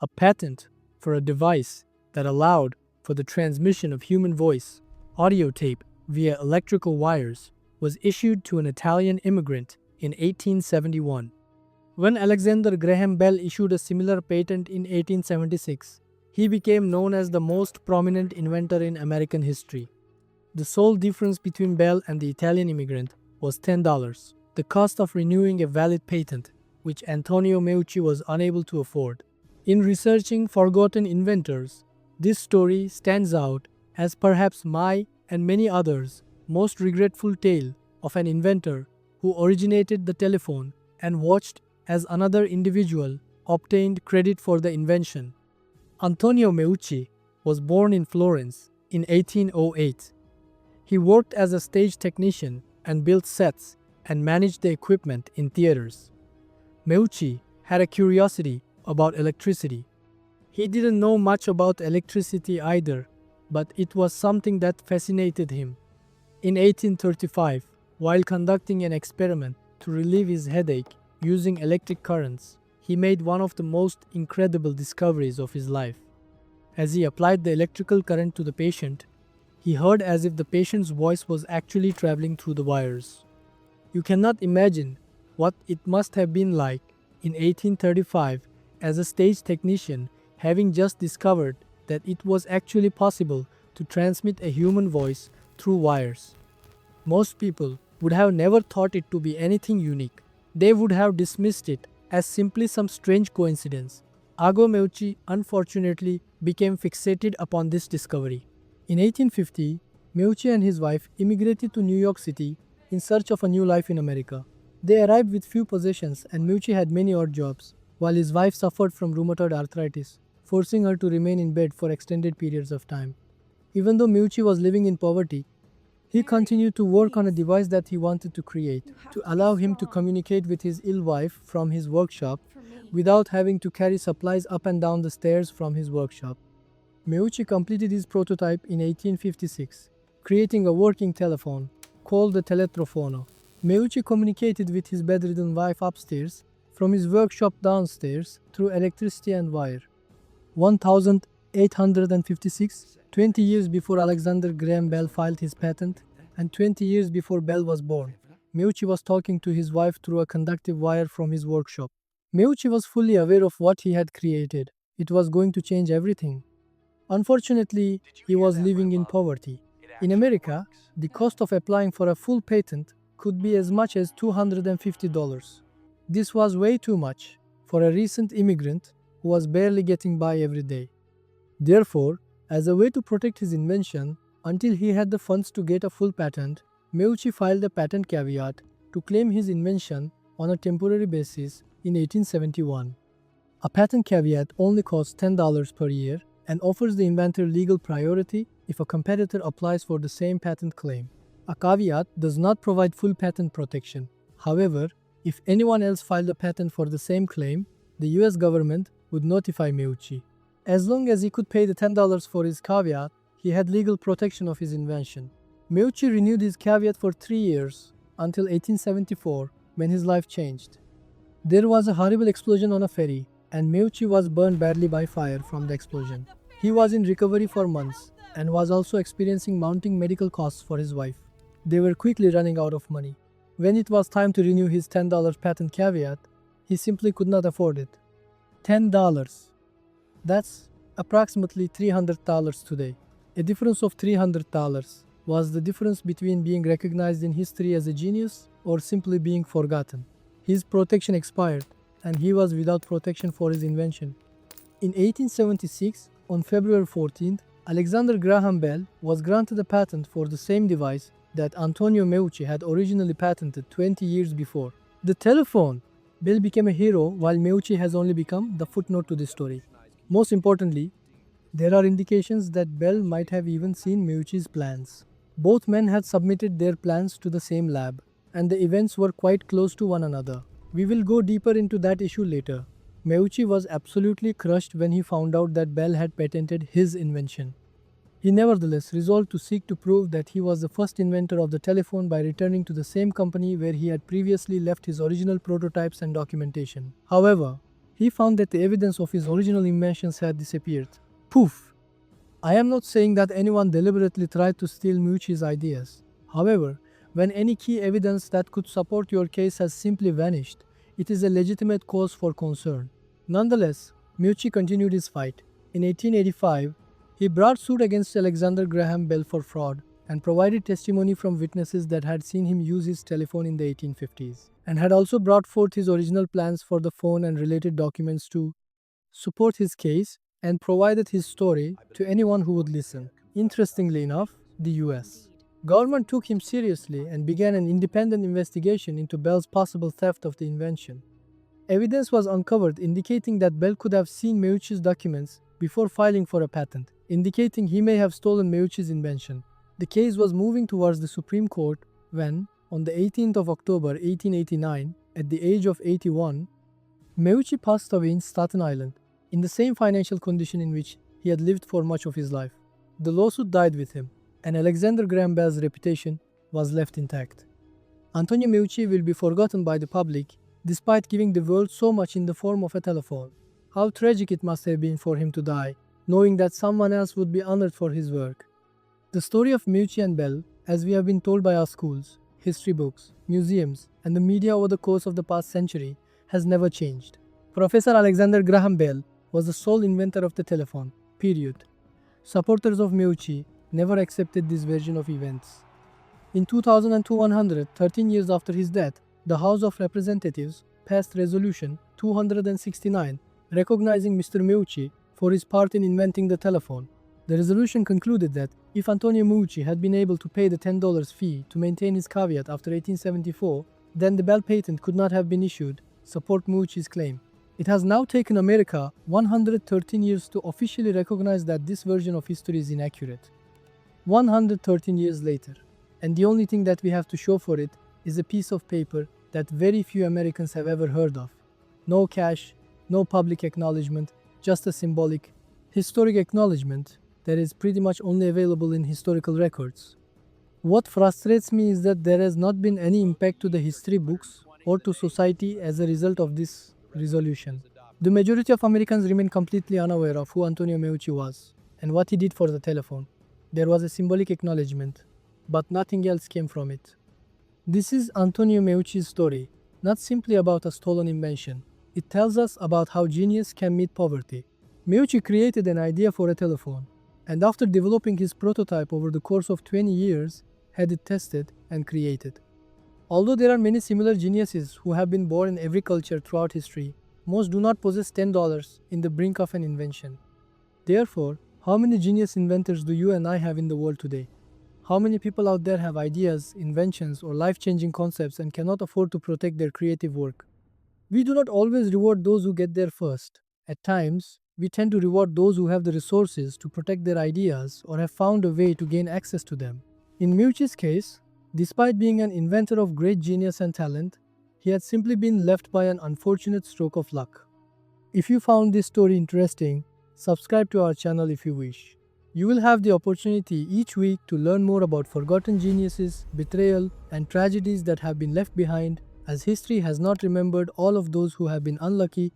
A patent for a device that allowed for the transmission of human voice, audio tape, via electrical wires was issued to an Italian immigrant in 1871. When Alexander Graham Bell issued a similar patent in 1876, he became known as the most prominent inventor in American history. The sole difference between Bell and the Italian immigrant was $10, the cost of renewing a valid patent, which Antonio Meucci was unable to afford. In researching forgotten inventors, this story stands out as perhaps my and many others' most regretful tale of an inventor who originated the telephone and watched as another individual obtained credit for the invention. Antonio Meucci was born in Florence in 1808. He worked as a stage technician and built sets and managed the equipment in theaters. Meucci had a curiosity about electricity. He didn't know much about electricity either, but it was something that fascinated him. In 1835, while conducting an experiment to relieve his headache using electric currents, he made one of the most incredible discoveries of his life. As he applied the electrical current to the patient, he heard as if the patient's voice was actually traveling through the wires. You cannot imagine what it must have been like in 1835 as a stage technician, having just discovered that it was actually possible to transmit a human voice through wires. Most people would have never thought it to be anything unique. They would have dismissed it as simply some strange coincidence. Ago Meucci unfortunately became fixated upon this discovery. In 1850, Meucci and his wife immigrated to New York City in search of a new life in America. They arrived with few possessions and Meucci had many odd jobs, while his wife suffered from rheumatoid arthritis, forcing her to remain in bed for extended periods of time. Even though Meucci was living in poverty, he continued to work on a device that he wanted to create, to allow him to communicate with his ill wife from his workshop without having to carry supplies up and down the stairs from his workshop. Meucci completed his prototype in 1856, creating a working telephone called the teletrofono. Meucci communicated with his bedridden wife upstairs from his workshop downstairs through electricity and wire. 1856, 20 years before Alexander Graham Bell filed his patent, and 20 years before Bell was born, Meucci was talking to his wife through a conductive wire from his workshop. Meucci was fully aware of what he had created. It was going to change everything. Unfortunately, he was living in poverty. In America, the cost of applying for a full patent could be as much as $250. This was way too much for a recent immigrant who was barely getting by every day. Therefore, as a way to protect his invention until he had the funds to get a full patent, Meucci filed a patent caveat to claim his invention on a temporary basis in 1871. A patent caveat only costs $10 per year and offers the inventor legal priority if a competitor applies for the same patent claim. A caveat does not provide full patent protection. However, if anyone else filed a patent for the same claim, the US government would notify Meucci. As long as he could pay the $10 for his caveat, he had legal protection of his invention. Meucci renewed his caveat for 3 years, until 1874, when his life changed. There was a horrible explosion on a ferry, and Meucci was burned badly by fire from the explosion. He was in recovery for months, and was also experiencing mounting medical costs for his wife. They were quickly running out of money. When it was time to renew his $10 patent caveat, he simply could not afford it. $10. That's approximately $300 today. A difference of $300 was the difference between being recognized in history as a genius or simply being forgotten. His protection expired, and he was without protection for his invention. In 1876, on February 14th, Alexander Graham Bell was granted a patent for the same device that Antonio Meucci had originally patented 20 years before. The telephone! Bell became a hero while Meucci has only become the footnote to this story. Most importantly, there are indications that Bell might have even seen Meucci's plans. Both men had submitted their plans to the same lab, and the events were quite close to one another. We will go deeper into that issue later. Meucci was absolutely crushed when he found out that Bell had patented his invention. He nevertheless resolved to seek to prove that he was the first inventor of the telephone by returning to the same company where he had previously left his original prototypes and documentation. However, he found that the evidence of his original inventions had disappeared. Poof! I am not saying that anyone deliberately tried to steal Meucci's ideas. However, when any key evidence that could support your case has simply vanished, it is a legitimate cause for concern. Nonetheless, Meucci continued his fight. In 1885, he brought suit against Alexander Graham Bell for fraud and provided testimony from witnesses that had seen him use his telephone in the 1850s, and had also brought forth his original plans for the phone and related documents to support his case, and provided his story to anyone who would listen. Interestingly enough, the US government took him seriously and began an independent investigation into Bell's possible theft of the invention. Evidence was uncovered indicating that Bell could have seen Meucci's documents before filing for a patent, indicating he may have stolen Meucci's invention. The case was moving towards the Supreme Court when, on the 18th of October 1889, at the age of 81, Meucci passed away in Staten Island, in the same financial condition in which he had lived for much of his life. The lawsuit died with him, and Alexander Graham Bell's reputation was left intact. Antonio Meucci will be forgotten by the public, despite giving the world so much in the form of a telephone. How tragic it must have been for him to die, knowing that someone else would be honored for his work. The story of Meucci and Bell, as we have been told by our schools, history books, museums, and the media over the course of the past century, has never changed. Professor Alexander Graham Bell was the sole inventor of the telephone, period. Supporters of Meucci never accepted this version of events. In 2002, 13 years after his death, the House of Representatives passed Resolution 269, recognizing Mr. Meucci for his part in inventing the telephone. The resolution concluded that if Antonio Meucci had been able to pay the $10 fee to maintain his caveat after 1874, then the Bell patent could not have been issued, support Meucci's claim. It has now taken America 113 years to officially recognize that this version of history is inaccurate. 113 years later, and the only thing that we have to show for it is a piece of paper that very few Americans have ever heard of. No cash, no public acknowledgement, just a symbolic, historic acknowledgement that is pretty much only available in historical records. What frustrates me is that there has not been any impact to the history books or to society as a result of this resolution. The majority of Americans remain completely unaware of who Antonio Meucci was and what he did for the telephone. There was a symbolic acknowledgement, but nothing else came from it. This is Antonio Meucci's story, not simply about a stolen invention. It tells us about how genius can meet poverty. Meucci created an idea for a telephone, and after developing his prototype over the course of 20 years, had it tested and created. Although there are many similar geniuses who have been born in every culture throughout history, most do not possess $10 in the brink of an invention. Therefore, how many genius inventors do you and I have in the world today? How many people out there have ideas, inventions, or life-changing concepts and cannot afford to protect their creative work? We do not always reward those who get there first. At times, we tend to reward those who have the resources to protect their ideas or have found a way to gain access to them. In Meucci's case, despite being an inventor of great genius and talent, he had simply been left by an unfortunate stroke of luck. If you found this story interesting, subscribe to our channel if you wish. You will have the opportunity each week to learn more about forgotten geniuses, betrayal, and tragedies that have been left behind, as history has not remembered all of those who have been unlucky